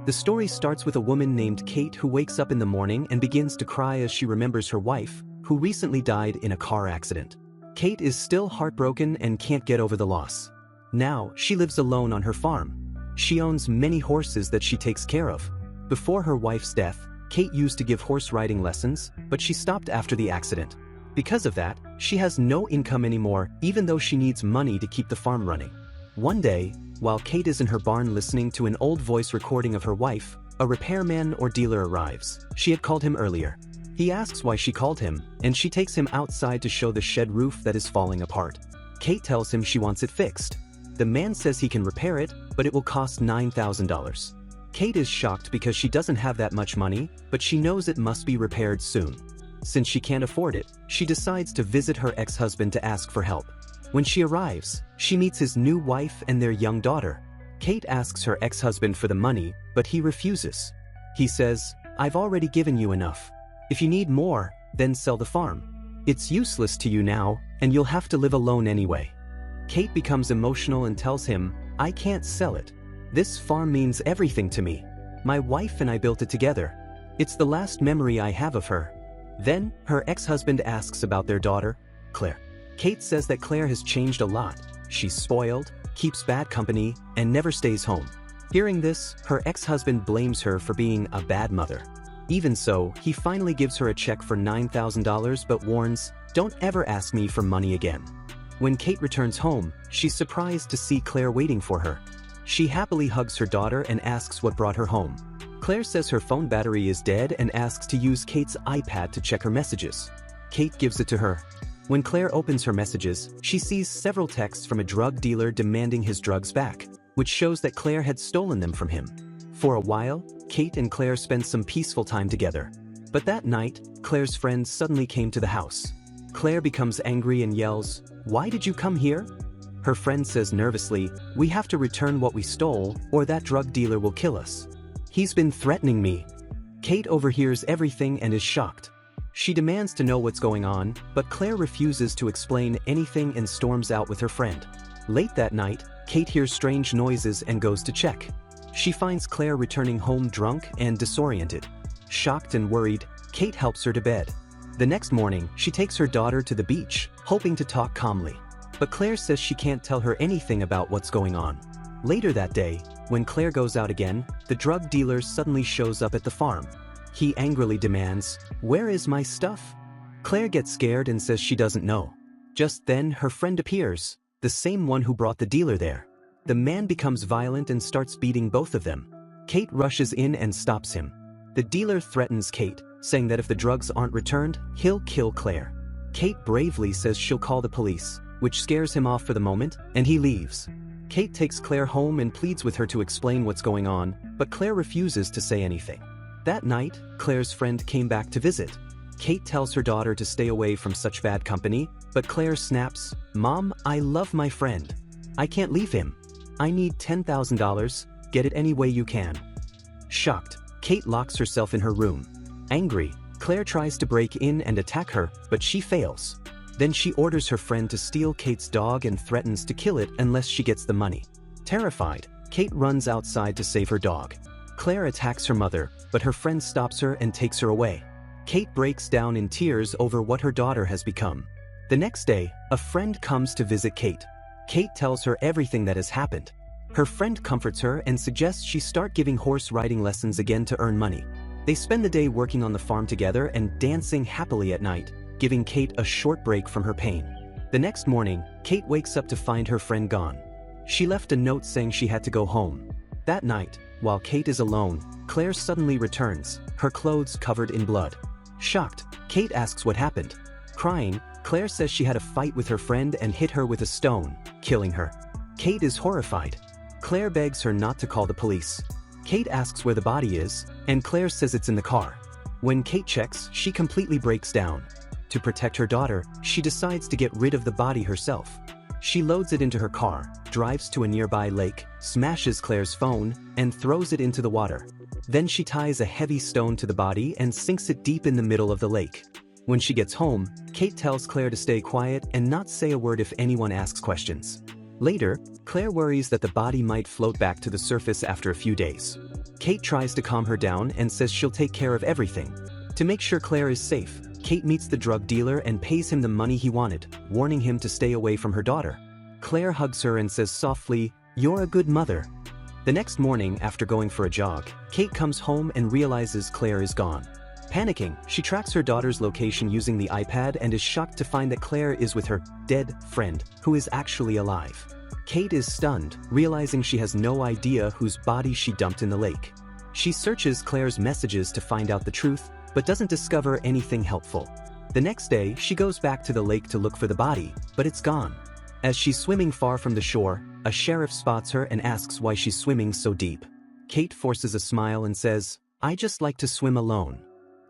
The story starts with a woman named Kate who wakes up in the morning and begins to cry as she remembers her wife, who recently died in a car accident. Kate is still heartbroken and can't get over the loss. Now, she lives alone on her farm. She owns many horses that she takes care of. Before her wife's death, Kate used to give horse riding lessons, but she stopped after the accident. Because of that, she has no income anymore, even though she needs money to keep the farm running. One day, while Kate is in her barn listening to an old voice recording of her wife, a repairman or dealer arrives. She had called him earlier. He asks why she called him, and she takes him outside to show the shed roof that is falling apart. Kate tells him she wants it fixed. The man says he can repair it, but it will cost $9,000. Kate is shocked because she doesn't have that much money, but she knows it must be repaired soon. Since she can't afford it, she decides to visit her ex-husband to ask for help. When she arrives, she meets his new wife and their young daughter. Kate asks her ex-husband for the money, but he refuses. He says, "I've already given you enough. If you need more, then sell the farm. It's useless to you now, and you'll have to live alone anyway." Kate becomes emotional and tells him, "I can't sell it. This farm means everything to me. My wife and I built it together. It's the last memory I have of her." Then, her ex-husband asks about their daughter, Claire. Kate says that Claire has changed a lot. She's spoiled, keeps bad company, and never stays home. Hearing this, her ex-husband blames her for being a bad mother. Even so, he finally gives her a check for $9,000 but warns, "Don't ever ask me for money again." When Kate returns home, she's surprised to see Claire waiting for her. She happily hugs her daughter and asks what brought her home. Claire says her phone battery is dead and asks to use Kate's iPad to check her messages. Kate gives it to her. When Claire opens her messages, she sees several texts from a drug dealer demanding his drugs back, which shows that Claire had stolen them from him. For a while, Kate and Claire spend some peaceful time together. But that night, Claire's friends suddenly came to the house. Claire becomes angry and yells, "Why did you come here?" Her friend says nervously, "We have to return what we stole, or that drug dealer will kill us. He's been threatening me." Kate overhears everything and is shocked. She demands to know what's going on, but Claire refuses to explain anything and storms out with her friend. Late that night, Kate hears strange noises and goes to check. She finds Claire returning home drunk and disoriented. Shocked and worried, Kate helps her to bed. The next morning, she takes her daughter to the beach, hoping to talk calmly. But Claire says she can't tell her anything about what's going on. Later that day, when Claire goes out again, the drug dealer suddenly shows up at the farm. He angrily demands, "Where is my stuff?" Claire gets scared and says she doesn't know. Just then, her friend appears, the same one who brought the dealer there. The man becomes violent and starts beating both of them. Kate rushes in and stops him. The dealer threatens Kate, saying that if the drugs aren't returned, he'll kill Claire. Kate bravely says she'll call the police, which scares him off for the moment, and he leaves. Kate takes Claire home and pleads with her to explain what's going on, but Claire refuses to say anything. That night, Claire's friend came back to visit. Kate tells her daughter to stay away from such bad company, but Claire snaps, "Mom, I love my friend. I can't leave him. I need $10,000, get it any way you can." Shocked, Kate locks herself in her room. Angry, Claire tries to break in and attack her, but she fails. Then she orders her friend to steal Kate's dog and threatens to kill it unless she gets the money. Terrified, Kate runs outside to save her dog. Claire attacks her mother, but her friend stops her and takes her away. Kate breaks down in tears over what her daughter has become. The next day, a friend comes to visit Kate. Kate tells her everything that has happened. Her friend comforts her and suggests she start giving horse riding lessons again to earn money. They spend the day working on the farm together and dancing happily at night, giving Kate a short break from her pain. The next morning, Kate wakes up to find her friend gone. She left a note saying she had to go home. That night, while Kate is alone, Claire suddenly returns, her clothes covered in blood. Shocked, Kate asks what happened. Crying, Claire says she had a fight with her friend and hit her with a stone, killing her. Kate is horrified. Claire begs her not to call the police. Kate asks where the body is, and Claire says it's in the car. When Kate checks, she completely breaks down. To protect her daughter, she decides to get rid of the body herself. She loads it into her car, drives to a nearby lake, smashes Claire's phone, and throws it into the water. Then she ties a heavy stone to the body and sinks it deep in the middle of the lake. When she gets home, Kate tells Claire to stay quiet and not say a word if anyone asks questions. Later, Claire worries that the body might float back to the surface after a few days. Kate tries to calm her down and says she'll take care of everything. To make sure Claire is safe, Kate meets the drug dealer and pays him the money he wanted, warning him to stay away from her daughter. Claire hugs her and says softly, "You're a good mother." The next morning, after going for a jog, Kate comes home and realizes Claire is gone. Panicking, she tracks her daughter's location using the iPad and is shocked to find that Claire is with her dead friend, who is actually alive. Kate is stunned, realizing she has no idea whose body she dumped in the lake. She searches Claire's messages to find out the truth, but doesn't discover anything helpful. The next day, she goes back to the lake to look for the body, but it's gone. As she's swimming far from the shore, a sheriff spots her and asks why she's swimming so deep. Kate forces a smile and says, "I just like to swim alone."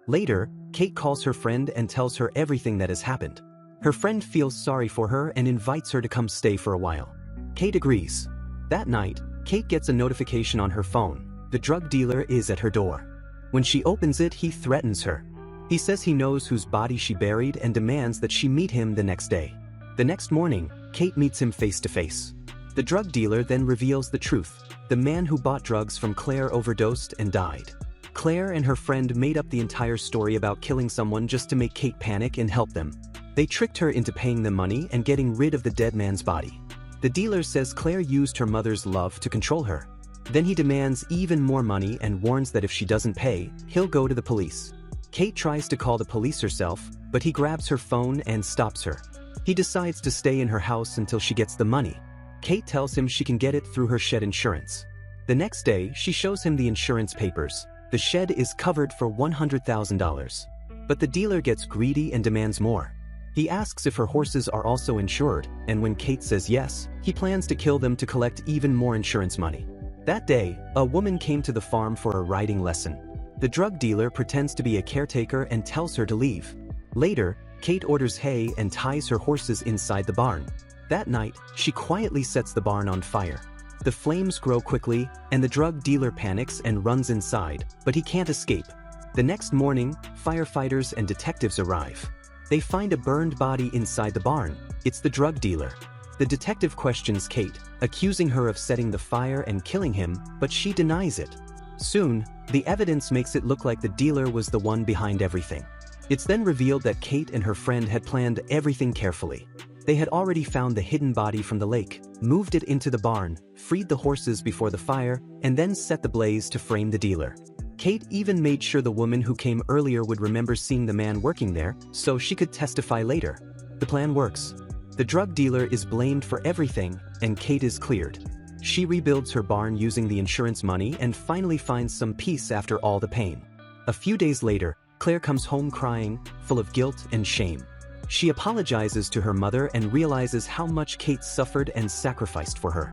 Later, Kate calls her friend and tells her everything that has happened. Her friend feels sorry for her and invites her to come stay for a while. Kate agrees. That night, Kate gets a notification on her phone. The drug dealer is at her door. When she opens it, he threatens her. He says he knows whose body she buried and demands that she meet him the next day. The next morning, Kate meets him face to face. The drug dealer then reveals the truth. The man who bought drugs from Claire overdosed and died. Claire and her friend made up the entire story about killing someone just to make Kate panic and help them. They tricked her into paying them money and getting rid of the dead man's body. The dealer says Claire used her mother's love to control her. Then he demands even more money and warns that if she doesn't pay, he'll go to the police. Kate tries to call the police herself, but he grabs her phone and stops her. He decides to stay in her house until she gets the money. Kate tells him she can get it through her shed insurance. The next day, she shows him the insurance papers. The shed is covered for $100,000. But the dealer gets greedy and demands more. He asks if her horses are also insured, and when Kate says yes, he plans to kill them to collect even more insurance money. That day, a woman came to the farm for a riding lesson. The drug dealer pretends to be a caretaker and tells her to leave. Later, Kate orders hay and ties her horses inside the barn. That night, she quietly sets the barn on fire. The flames grow quickly, and the drug dealer panics and runs inside, but he can't escape. The next morning, firefighters and detectives arrive. They find a burned body inside the barn. It's the drug dealer. The detective questions Kate, accusing her of setting the fire and killing him, but she denies it. Soon, the evidence makes it look like the dealer was the one behind everything. It's then revealed that Kate and her friend had planned everything carefully. They had already found the hidden body from the lake, moved it into the barn, freed the horses before the fire, and then set the blaze to frame the dealer. Kate even made sure the woman who came earlier would remember seeing the man working there, so she could testify later. The plan works. The drug dealer is blamed for everything, and Kate is cleared. She rebuilds her barn using the insurance money and finally finds some peace after all the pain. A few days later, Claire comes home crying, full of guilt and shame. She apologizes to her mother and realizes how much Kate suffered and sacrificed for her.